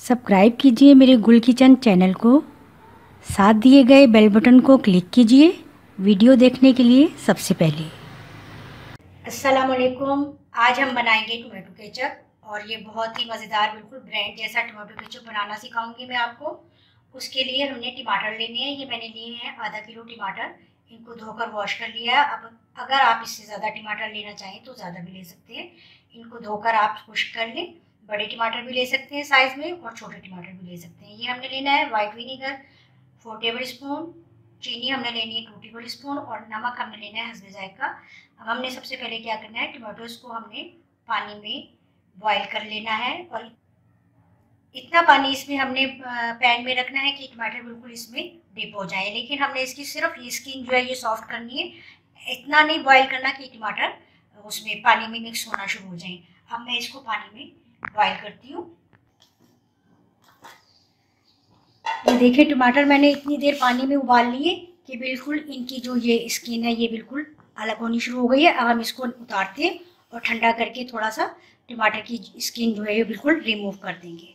Subscribe कीजिए मेरे गुल किचन चैनल को, साथ दिए गए बेल बटन को क्लिक कीजिए वीडियो देखने के लिए सबसे पहले। अस्सलाम वालेकुम। आज हम बनाएंगे टोमेटो केचप और ये बहुत ही मज़ेदार बिल्कुल ब्रांड जैसा टोमेटो केचप बनाना सिखाऊंगी मैं आपको। उसके लिए हमने टमाटर लेने हैं। ये मैंने लिए हैं आधा किलो टमाटर। इनको धोकर वॉश कर लिया है। अब अगर आप इससे ज़्यादा टमाटर लेना चाहें तो ज़्यादा भी ले सकते हैं। इनको धोकर आप खुश्क कर लें। बड़े टमाटर भी ले सकते हैं साइज़ में और छोटे टमाटर भी ले सकते हैं। ये हमने लेना है वाइट विनीगर 4 टेबल स्पून, चीनी हमने लेनी है 2 टेबल स्पून और नमक हमने लेना है हस्बे जायका। अब हमने सबसे पहले क्या करना है, टमाटोज को हमने पानी में बॉईल कर लेना है और इतना पानी इसमें हमने पैन में रखना है कि टमाटर बिल्कुल इसमें डिप हो जाए। लेकिन हमने इसकी सिर्फ ये स्किन जो है ये सॉफ्ट करनी है, इतना नहीं बॉईल करना कि टमाटर उसमें पानी में मिक्स होना शुरू हो जाए। अब मैं इसको पानी में बॉईल करती हूँ। ये देखिए टमाटर मैंने इतनी देर पानी में उबाल लिए कि बिल्कुल इनकी जो ये स्किन है ये बिल्कुल अलग होनी शुरू हो गई है। अब हम इसको उतारते हैं और ठंडा करके थोड़ा सा टमाटर की स्किन जो है ये बिल्कुल रिमूव कर देंगे।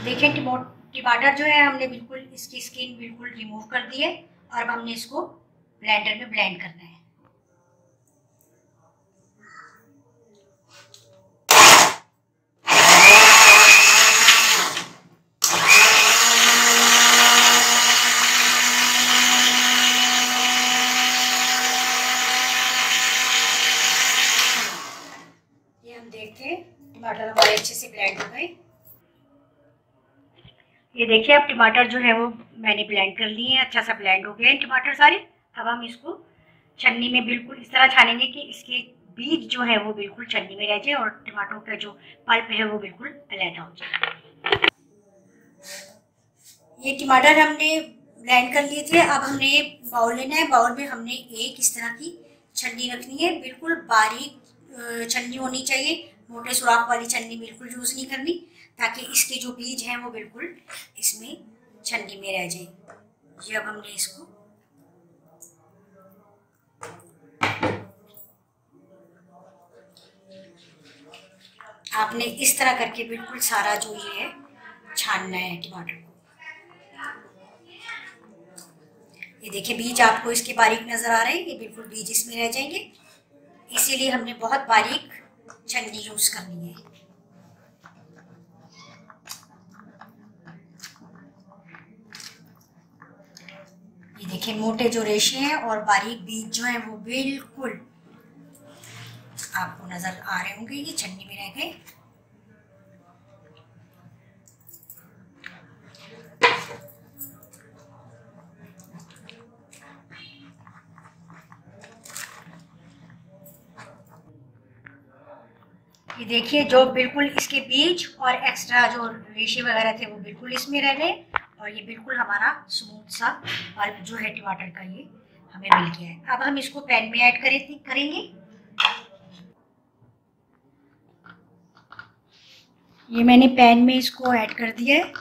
देखिए टमाटर जो है हमने बिल्कुल इसकी स्किन बिल्कुल रिमूव कर दी है और अब हमने इसको ब्लेंडर में ब्लेंड करना है। ये हम देखते हैं टमाटर हमारे अच्छे से ब्लेंड हो गए। ये देखिए अब टमाटर जो है वो मैंने ब्लेंड कर लिए हैं, अच्छा सा ब्लेंड हो गया है टमाटर सारे। अब हम इसको छन्नी में बिल्कुल इस तरह छानेंगे कि इसके बीज जो है वो बिल्कुल छन्नी में रह जाए और टमाटरों का जो पल्प है वो बिल्कुल अलग हो जाए। ये टमाटर हमने ब्लेंड कर लिए थे। अब हमने बाउल लेना है। बाउल में हमने एक इस तरह की छन्नी रखनी है, बिल्कुल बारीक छन्नी होनी चाहिए, मोटे सुराख वाली छन्नी बिल्कुल यूज़ नहीं करनी ताकि इसके जो बीज हैं वो बिल्कुल इसमें छन्नी में रह जाए। ये अब हमने इसको आपने इस तरह करके बिल्कुल सारा जो ये है छानना है टमाटर को। ये देखिए बीज आपको इसके बारीक नजर आ रहे हैं, ये बिल्कुल बीज इसमें रह जाएंगे, इसीलिए हमने बहुत बारीक छन्नी यूज करनी है। ये देखिए मोटे जो रेशे हैं और बारीक बीज जो है वो बिल्कुल आपको नजर आ रहे होंगे, ये छन्नी में रह गए। ये देखिए जो बिल्कुल इसके बीज और एक्स्ट्रा जो रेशे वगैरह थे वो बिल्कुल इसमें रह गए और ये बिल्कुल हमारा स्मूथ सा पल्प जो है टमाटर का ये हमें मिल गया है। अब हम इसको पैन में ऐड करेंगे। ये मैंने पैन में इसको ऐड कर दिया है,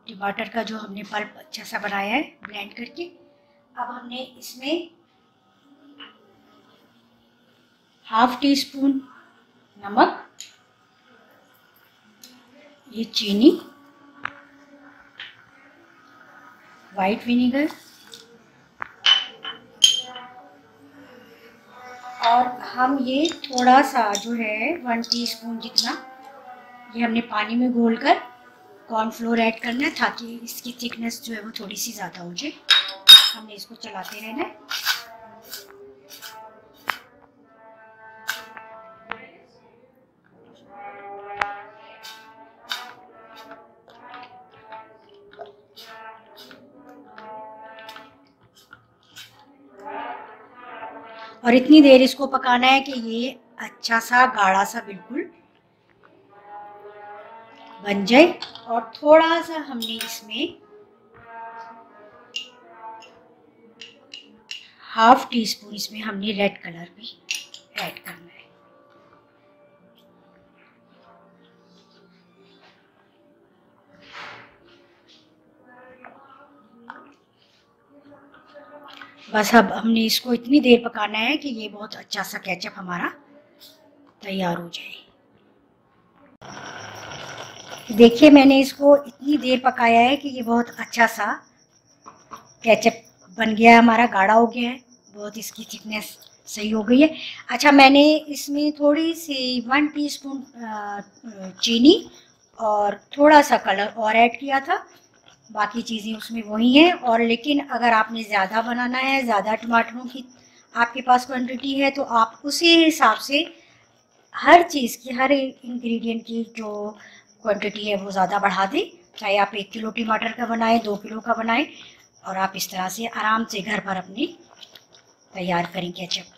टमाटर का जो हमने पल्प अच्छा सा बनाया है ब्लेंड करके। अब हमने इसमें ½ टीस्पून नमक, ये चीनी, वाइट विनीगर और हम ये थोड़ा सा जो है 1 टीस्पून जितना ये हमने पानी में घोलकर कॉर्नफ्लोर ऐड करना है ताकि इसकी थिकनेस जो है वो थोड़ी सी ज़्यादा हो जाए। हमने इसको चलाते रहना है। और इतनी देर इसको पकाना है कि ये अच्छा सा गाढ़ा सा बिल्कुल बन जाए। और थोड़ा सा हमने इसमें ½ टीस्पून इसमें हमने रेड कलर भी ऐड करना है। बस अब हमने इसको इतनी देर पकाना है कि ये बहुत अच्छा सा केचप हमारा तैयार हो जाए। देखिए मैंने इसको इतनी देर पकाया है कि ये बहुत अच्छा सा केचप बन गया है, हमारा गाढ़ा हो गया है, बहुत इसकी थिकनेस सही हो गई है। अच्छा, मैंने इसमें थोड़ी सी 1 टीस्पून चीनी और थोड़ा सा कलर और ऐड किया था, बाकी चीज़ें उसमें वही हैं। और लेकिन अगर आपने ज़्यादा बनाना है, ज़्यादा टमाटरों की आपके पास क्वांटिटी है, तो आप उसी हिसाब से हर चीज़ की, हर इंग्रेडिएंट की जो क्वांटिटी है वो ज़्यादा बढ़ा दें। चाहे आप 1 किलो टमाटर का बनाएं, 2 किलो का बनाएं, और आप इस तरह से आराम से घर पर अपनी तैयार करें केचप।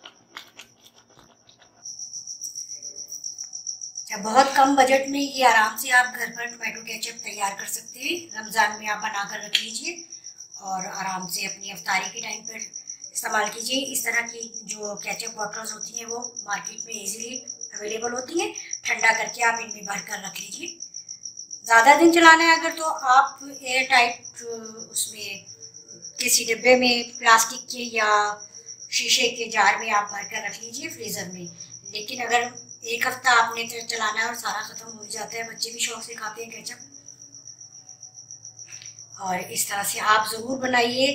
बहुत कम बजट में ये आराम से आप घर पर टोमेटो केचप तैयार कर सकते हैं। रमज़ान में आप बना कर रख लीजिए और आराम से अपनी अफ्तारी के टाइम पर इस्तेमाल कीजिए। इस तरह की जो केचप बॉटल्स होती हैं वो मार्केट में इजीली अवेलेबल होती हैं। ठंडा करके आप इनमें भर कर रख लीजिए। ज़्यादा दिन चलाना है अगर, तो आप एयर टाइट उसमें किसी डिब्बे में प्लास्टिक के या शीशे के जार में आप भर कर रख लीजिए फ्रीज़र में। लेकिन अगर 1 हफ्ता आपने चलाना है और सारा ख़त्म हो जाता है, बच्चे भी शौक से खाते हैं केचप, और इस तरह से आप ज़रूर बनाइए।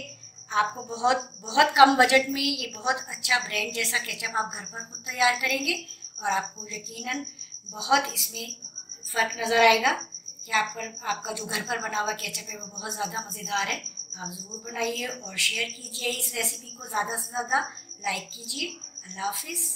आपको बहुत बहुत कम बजट में ये बहुत अच्छा ब्रांड जैसा केचप आप घर पर खुद तैयार करेंगे और आपको यकीनन बहुत इसमें फ़र्क नज़र आएगा कि आपका जो घर पर बना हुआ केचप है वो बहुत ज़्यादा मज़ेदार है। आप ज़रूर बनाइए और शेयर कीजिए इस रेसिपी को, ज़्यादा से ज़्यादा लाइक कीजिए। अल्लाह हाफिज़।